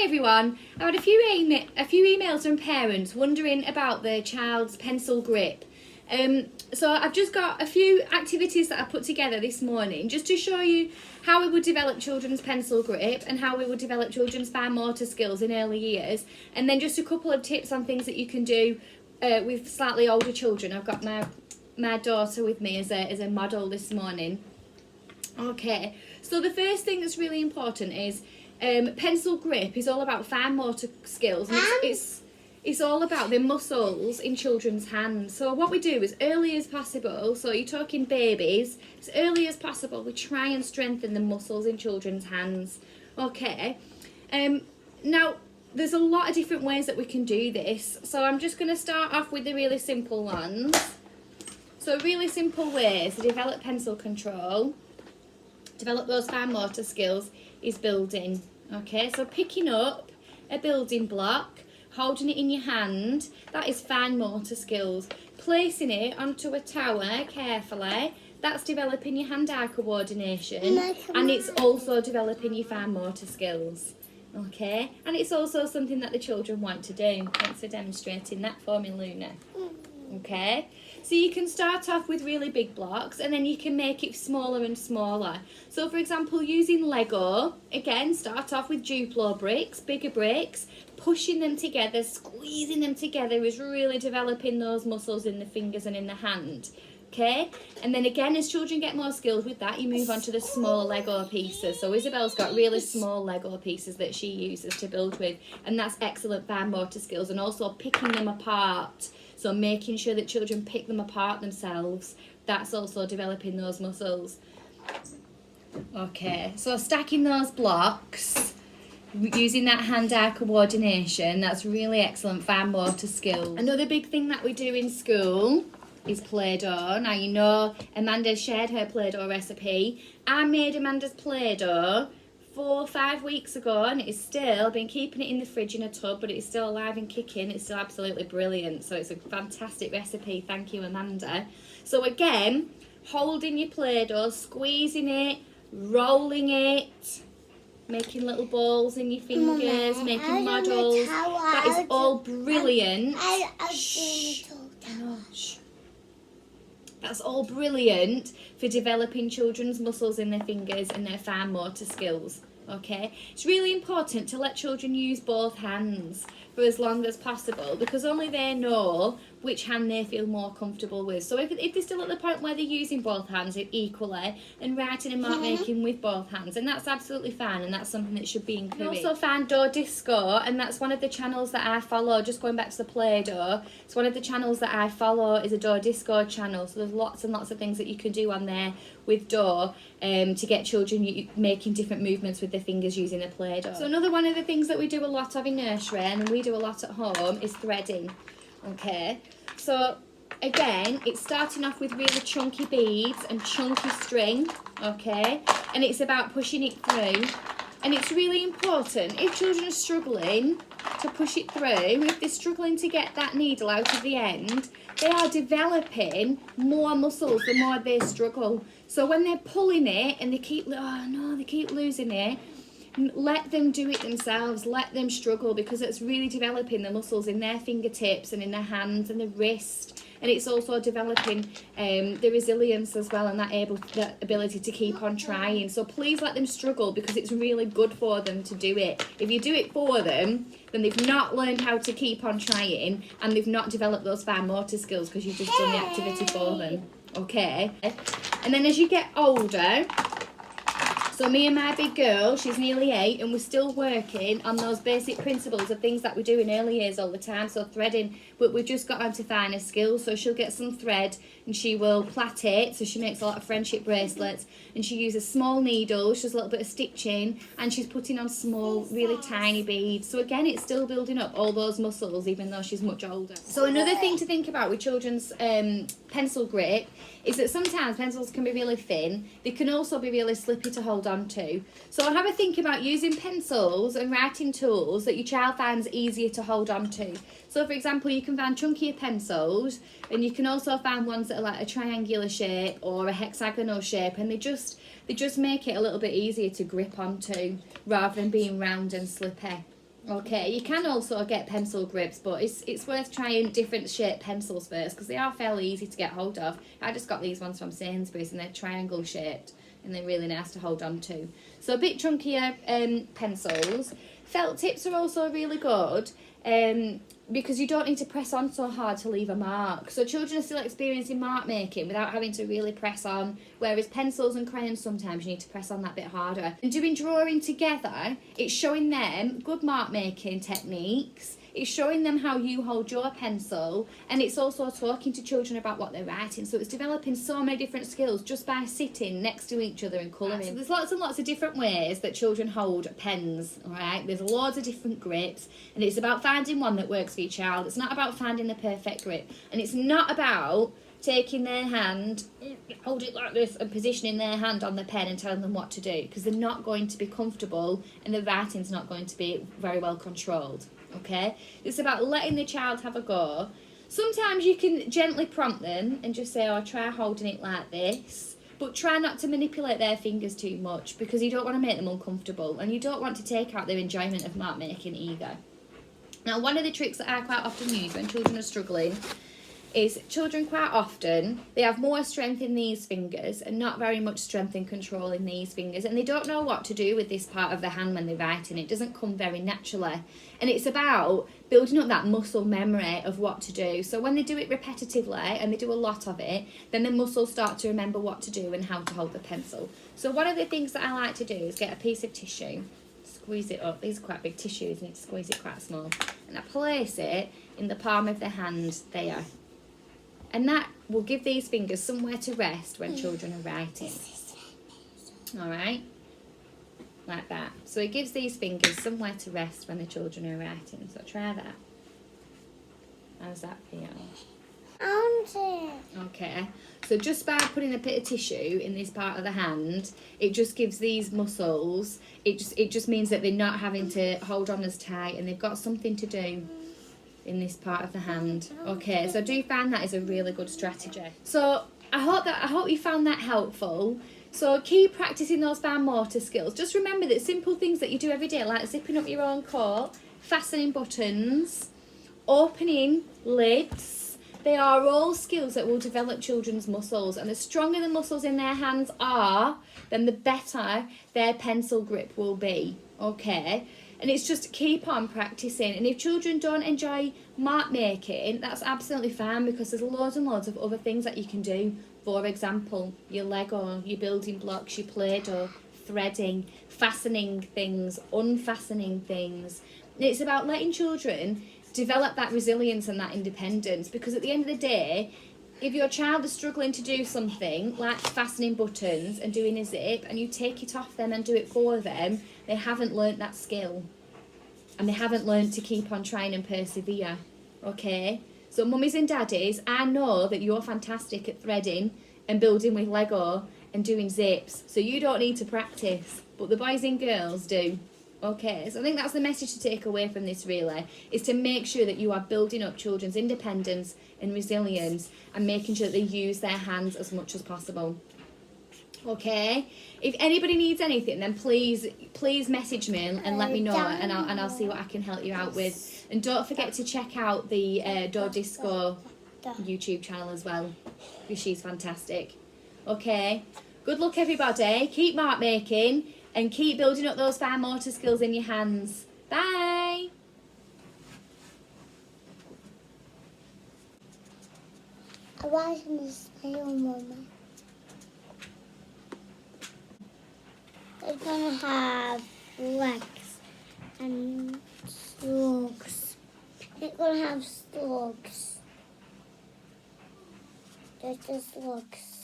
Hi everyone, I've had a few emails from parents wondering about their child's pencil grip. So I've just got a few activities that I put together this morning just to show you how we would develop children's pencil grip and how we would develop children's fine motor skills in early years, and then just a couple of tips on things that you can do with slightly older children. I've got my daughter with me as a model this morning. Okay, so the first thing that's really important is pencil grip is all about fine motor skills, and it's all about the muscles in children's hands. So what we do as early as possible, so you're talking babies, as early as possible we try and strengthen the muscles in children's hands. Okay, now there's a lot of different ways that we can do this, so I'm just going to start off with the really simple ones. So really simple ways to develop pencil control, develop those fine motor skills, is building. Okay, so picking up a building block, holding it in your hand, that is fine motor skills. Placing it onto a tower carefully, that's developing your hand-eye coordination, and it's also developing your fine motor skills. Okay, and it's also something that the children want to do. Thanks for demonstrating that for me, Luna. Okay, so you can start off with really big blocks and then you can make it smaller and smaller. So for example, using Lego, again, start off with Duplo bricks, bigger bricks, pushing them together, squeezing them together is really developing those muscles in the fingers and in the hand. Okay, and then again, as children get more skilled with that, you move on to the smaller Lego pieces. So Isabel's got really small Lego pieces that she uses to build with, and that's excellent fine motor skills, and also picking them apart. So making sure that children pick them apart themselves, that's also developing those muscles. Okay, so stacking those blocks, using that hand-eye coordination, that's really excellent fine motor skills. Another big thing that we do in school is Play-Doh. Now you know Amanda shared her Play-Doh recipe. I made Amanda's Play-Doh 4 or 5 weeks ago, and it's still been keeping it in the fridge in a tub, but it's still alive and kicking. It's still absolutely brilliant, so it's a fantastic recipe. Thank you, Amanda. So again, holding your Play-Doh, squeezing it, rolling it, making little balls in your fingers, making models. That is all brilliant. That's all brilliant for developing children's muscles in their fingers and their fine motor skills. Okay, it's really important to let children use both hands for as long as possible, because only they know which hand they feel more comfortable with. So if they're still at the point where they're using both hands equally and writing and mark making with both hands, and that's absolutely fine, and that's something that should be encouraged. You also find Dough Disco, and that's one of the channels that I follow. Just going back to the Play-Doh, it's one of the channels that I follow is a Dough Disco channel. So there's lots and lots of things that you can do on there with dough to get children making different movements with their fingers using a Play-Doh. So another one of the things that we do a lot of in nursery, and we do a lot at home, is threading. Okay, so again, it's starting off with really chunky beads and chunky string, okay, and it's about pushing it through. And it's really important, if children are struggling to push it through, if they're struggling to get that needle out of the end, they are developing more muscles the more they struggle. So when they're pulling it and they keep losing it, let them do it themselves, let them struggle, because it's really developing the muscles in their fingertips and in their hands and the wrist, and it's also developing the resilience as well, and that ability to keep on trying. So please let them struggle, because it's really good for them to do it. If you do it for them, then they've not learned how to keep on trying, and they've not developed those fine motor skills because you've just done the activity for them. Okay, and then as you get older, so me and my big girl, she's nearly 8, and we're still working on those basic principles of things that we do in early years all the time. So threading, but we've just got on to finer skills. So she'll get some thread and she will plait it. So she makes a lot of friendship bracelets, and she uses small needles, she does a little bit of stitching, and she's putting on small, really tiny beads. So again, it's still building up all those muscles even though she's much older. So another thing to think about with children's pencil grip is that sometimes pencils can be really thin. They can also be really slippy to hold on to. So have a think about using pencils and writing tools that your child finds easier to hold on to. So for example, you can find chunkier pencils, and you can also find ones that are like a triangular shape or a hexagonal shape, and they just make it a little bit easier to grip onto rather than being round and slippy. Okay, you can also get pencil grips, but it's worth trying different shaped pencils first because they are fairly easy to get hold of. I just got these ones from Sainsbury's and they're triangle shaped and they're really nice to hold on to. So a bit chunkier pencils. Felt tips are also really good because you don't need to press on so hard to leave a mark. So children are still experiencing mark making without having to really press on, whereas pencils and crayons sometimes you need to press on that bit harder. And doing drawing together, it's showing them good mark making techniques. It's showing them how you hold your pencil, and it's also talking to children about what they're writing. So it's developing so many different skills just by sitting next to each other and colouring. So there's lots and lots of different ways that children hold pens, all right? There's loads of different grips, and it's about finding one that works for your child. It's not about finding the perfect grip, and it's not about taking their hand, hold it like this, and positioning their hand on the pen and telling them what to do, because they're not going to be comfortable and the writing's not going to be very well controlled. Okay, it's about letting the child have a go. Sometimes you can gently prompt them and just say, oh, try holding it like this, but try not to manipulate their fingers too much because you don't want to make them uncomfortable and you don't want to take out their enjoyment of mark making either. Now, one of the tricks that I quite often use when children are struggling is children quite often, they have more strength in these fingers and not very much strength in controlling these fingers, and they don't know what to do with this part of the hand when they're writing. It doesn't come very naturally, and it's about building up that muscle memory of what to do. So when they do it repetitively and they do a lot of it, then the muscles start to remember what to do and how to hold the pencil. So one of the things that I like to do is get a piece of tissue, squeeze it up. These are quite big tissues, you need to squeeze it quite small, and I place it in the palm of the hand there. And that will give these fingers somewhere to rest when children are writing. Alright? Like that. So it gives these fingers somewhere to rest when the children are writing. So try that. How's that feel? Okay. So just by putting a bit of tissue in this part of the hand, it just gives these muscles, it just means that they're not having to hold on as tight and they've got something to do in this part of the hand. Okay, so I do find that is a really good strategy. So I hope you found that helpful. So keep practicing those fine motor skills. Just remember that simple things that you do every day, like zipping up your own coat, fastening buttons, opening lids, they are all skills that will develop children's muscles, and the stronger the muscles in their hands are, then the better their pencil grip will be. Okay? And it's just keep on practicing. And if children don't enjoy mark making, that's absolutely fine because there's loads and loads of other things that you can do. For example, your Lego, your building blocks, your Play-Doh, threading, fastening things, unfastening things. And it's about letting children develop that resilience and that independence, because at the end of the day, if your child is struggling to do something like fastening buttons and doing a zip and you take it off them and do it for them, they haven't learnt that skill and they haven't learnt to keep on trying and persevere. Okay? So mummies and daddies, I know that you're fantastic at threading and building with Lego and doing zips, so you don't need to practice, but the boys and girls do. Okay, so I think that's the message to take away from this really, is to make sure that you are building up children's independence and resilience and making sure that they use their hands as much as possible. Okay, if anybody needs anything, then please message me and let me know, and I'll see what I can help you out with. And don't forget to check out the Do Disco YouTube channel as well, because she's fantastic. Okay, good luck everybody, keep mark making and keep building up those fine motor skills in your hands. Bye! I'm watching this video, Mama. It's gonna have legs and slugs. It's gonna have slugs. There's the slugs.